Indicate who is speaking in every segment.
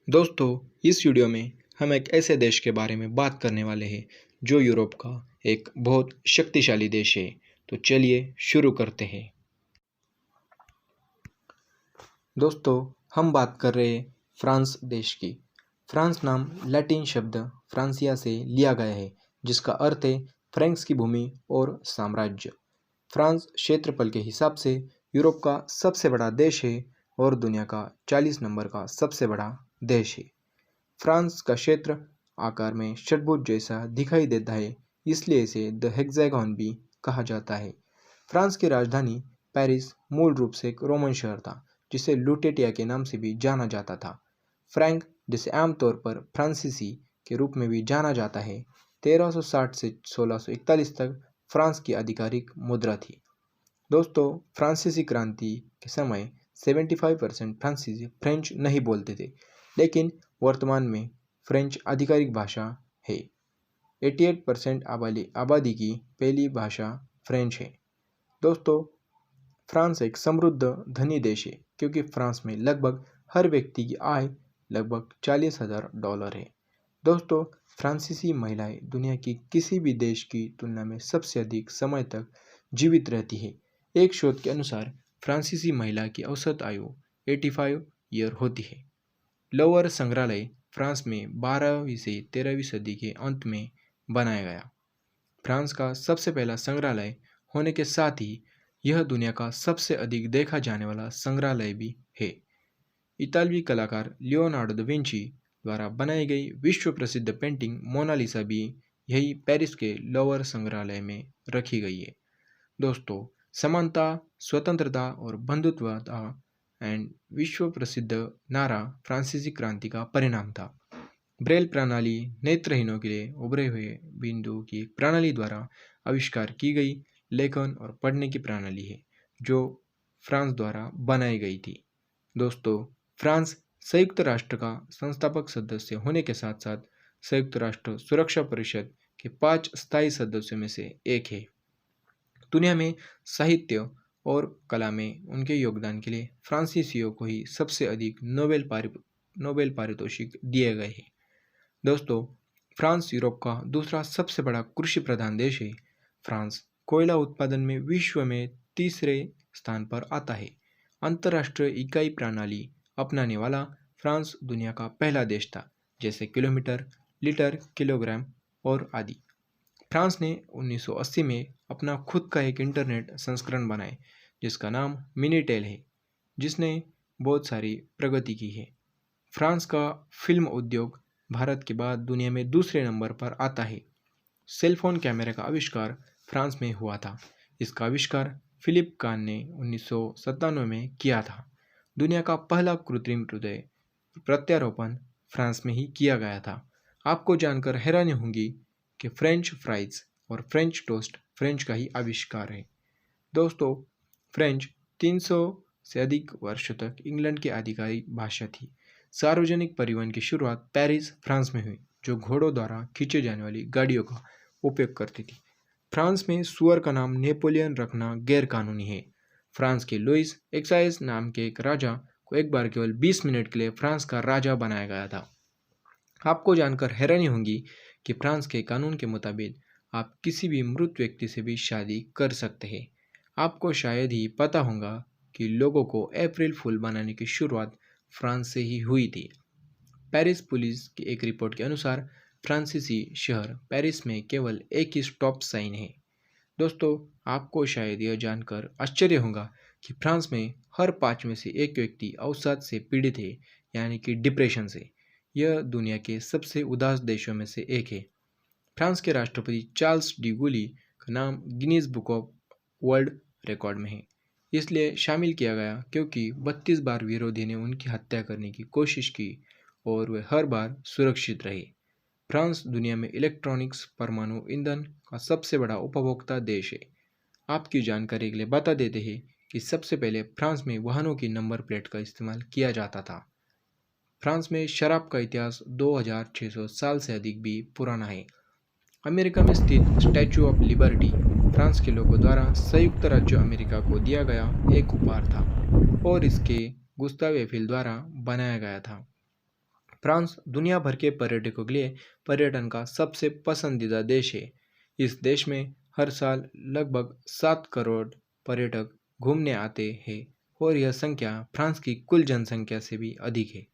Speaker 1: दोस्तों, इस वीडियो में हम एक ऐसे देश के बारे में बात करने वाले हैं जो यूरोप का एक बहुत शक्तिशाली देश है। तो चलिए शुरू करते हैं। दोस्तों, हम बात कर रहे हैं फ्रांस देश की। फ्रांस नाम लैटिन शब्द फ्रांसिया से लिया गया है, जिसका अर्थ है फ्रैंक्स की भूमि और साम्राज्य। फ्रांस क्षेत्रफल के हिसाब से यूरोप का सबसे बड़ा देश है और दुनिया का 40 नंबर का सबसे बड़ा देश है। फ्रांस का क्षेत्र आकार में षट्भुज जैसा दिखाई देता है, इसलिए इसे द हेक्सागोन भी कहा जाता है। फ्रांस की राजधानी पेरिस मूल रूप से एक रोमन शहर था, जिसे लुटेटिया के नाम से भी जाना जाता था। फ्रैंक, जिसे आमतौर पर फ्रांसीसी के रूप में भी जाना जाता है, 1360 से 1641 तक फ्रांस की आधिकारिक मुद्रा थी। दोस्तों, फ्रांसीसी क्रांति के समय 75% फ्रांसीसी फ्रेंच नहीं बोलते थे, लेकिन वर्तमान में फ्रेंच आधिकारिक भाषा है। 88% आबादी की पहली भाषा फ्रेंच है। दोस्तों, फ्रांस एक समृद्ध धनी देश है, क्योंकि फ्रांस में लगभग हर व्यक्ति की आय लगभग $40,000 है। दोस्तों, फ्रांसीसी महिलाएं दुनिया की किसी भी देश की तुलना में सबसे अधिक समय तक जीवित रहती है। एक शोध के अनुसार फ्रांसीसी महिला की औसत आयु 85 ईयर होती है। लोवर संग्रहालय फ्रांस में 12वीं से 13वीं सदी के अंत में बनाया गया। फ्रांस का सबसे पहला संग्रहालय होने के साथ ही यह दुनिया का सबसे अधिक देखा जाने वाला संग्रहालय भी है। इतालवी कलाकार लियोनार्डो दा विंची द्वारा बनाई गई विश्व प्रसिद्ध पेंटिंग मोनालिसा भी यही पेरिस के लोवर संग्रहालय में रखी गई है। दोस्तों, समानता, स्वतंत्रता और बंधुत्वता एंड विश्व प्रसिद्ध नारा फ्रांसीसी क्रांति का परिणाम था। ब्रेल प्रणाली नेत्रहीनों के लिए उभरे हुए बिंदु की एक प्रणाली द्वारा आविष्कार की गई लेखन और पढ़ने की प्रणाली है, जो फ्रांस द्वारा बनाई गई थी। दोस्तों, फ्रांस संयुक्त राष्ट्र का संस्थापक सदस्य होने के साथ साथ संयुक्त राष्ट्र सुरक्षा परिषद के 5 स्थायी सदस्यों में से एक है। दुनिया में साहित्य और कला में उनके योगदान के लिए फ्रांसीसियों को ही सबसे अधिक नोबेल पारितोषिक दिए गए हैं। दोस्तों, फ्रांस यूरोप का दूसरा सबसे बड़ा कृषि प्रधान देश है। फ्रांस कोयला उत्पादन में विश्व में तीसरे स्थान पर आता है। अंतर्राष्ट्रीय इकाई प्रणाली अपनाने वाला फ्रांस दुनिया का पहला देश था, जैसे किलोमीटर, लीटर, किलोग्राम और आदि। फ्रांस ने 1980 में अपना खुद का एक इंटरनेट संस्करण बनाए, जिसका नाम मिनीटेल है, जिसने बहुत सारी प्रगति की है। फ्रांस का फिल्म उद्योग भारत के बाद दुनिया में दूसरे नंबर पर आता है। सेलफोन कैमरे का आविष्कार फ्रांस में हुआ था। इसका आविष्कार फिलिप कान ने 1997 में किया था। दुनिया का पहला कृत्रिम हृदय प्रत्यारोपण फ्रांस में ही किया गया था। आपको जानकर हैरानी होगी कि फ्रेंच फ्राइज और फ्रेंच टोस्ट फ्रेंच का ही आविष्कार है। दोस्तों, फ्रेंच 300 से अधिक वर्ष तक इंग्लैंड की आधिकारिक भाषा थी। सार्वजनिक परिवहन की शुरुआत पेरिस, फ्रांस में हुई, जो घोड़ों द्वारा खींचे जाने वाली गाड़ियों का उपयोग करती थी। फ्रांस में सुअर का नाम नेपोलियन रखना गैरकानूनी है। फ्रांस के लुइस एक्साइस नाम के एक राजा को एक बार केवल 20 मिनट के लिए फ्रांस का राजा बनाया गया था। आपको जानकर हैरानी होगी कि फ्रांस के कानून के मुताबिक आप किसी भी मृत व्यक्ति से भी शादी कर सकते हैं। आपको शायद ही पता होगा कि लोगों को अप्रैल फूल बनाने की शुरुआत फ्रांस से ही हुई थी। पेरिस पुलिस की एक रिपोर्ट के अनुसार फ्रांसीसी शहर पेरिस में केवल एक ही स्टॉप साइन है। दोस्तों, आपको शायद यह जानकर आश्चर्य होगा कि फ्रांस में हर 5 में से एक व्यक्ति अवसाद से पीड़ित है, यानी कि डिप्रेशन से। यह दुनिया के सबसे उदास देशों में से एक है। फ्रांस के राष्ट्रपति चार्ल्स डी गोली का नाम Guinness book of world record में है, इसलिए शामिल किया गया क्योंकि 32 बार विरोधी ने उनकी हत्या करने की कोशिश की और वे हर बार सुरक्षित रहे। फ्रांस दुनिया में इलेक्ट्रॉनिक्स परमाणु ईंधन का सबसे बड़ा उपभोक्ता देश है। आपकी जानकारी के लिए बता देते हैं कि सबसे पहले फ्रांस में वाहनों की नंबर प्लेट का इस्तेमाल किया जाता था। फ्रांस में शराब का इतिहास 2600 साल से अधिक भी पुराना है। अमेरिका में स्थित स्टैचू ऑफ लिबर्टी फ्रांस के लोगों द्वारा संयुक्त राज्य अमेरिका को दिया गया एक उपहार था और इसके गुस्ताव एफिल द्वारा बनाया गया था। फ्रांस दुनिया भर के पर्यटकों के लिए पर्यटन का सबसे पसंदीदा देश है। इस देश में हर साल लगभग 7 करोड़ पर्यटक घूमने आते हैं और यह संख्या फ्रांस की कुल जनसंख्या से भी अधिक है।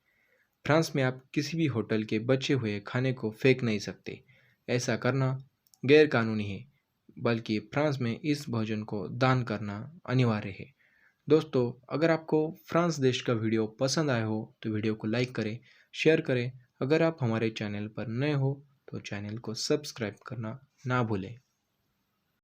Speaker 1: फ्रांस में आप किसी भी होटल के बचे हुए खाने को फेंक नहीं सकते। ऐसा करना गैरकानूनी है, बल्कि फ्रांस में इस भोजन को दान करना अनिवार्य है। दोस्तों, अगर आपको फ्रांस देश का वीडियो पसंद आया हो तो वीडियो को लाइक करें, शेयर करें। अगर आप हमारे चैनल पर नए हो तो चैनल को सब्सक्राइब करना ना भूलें।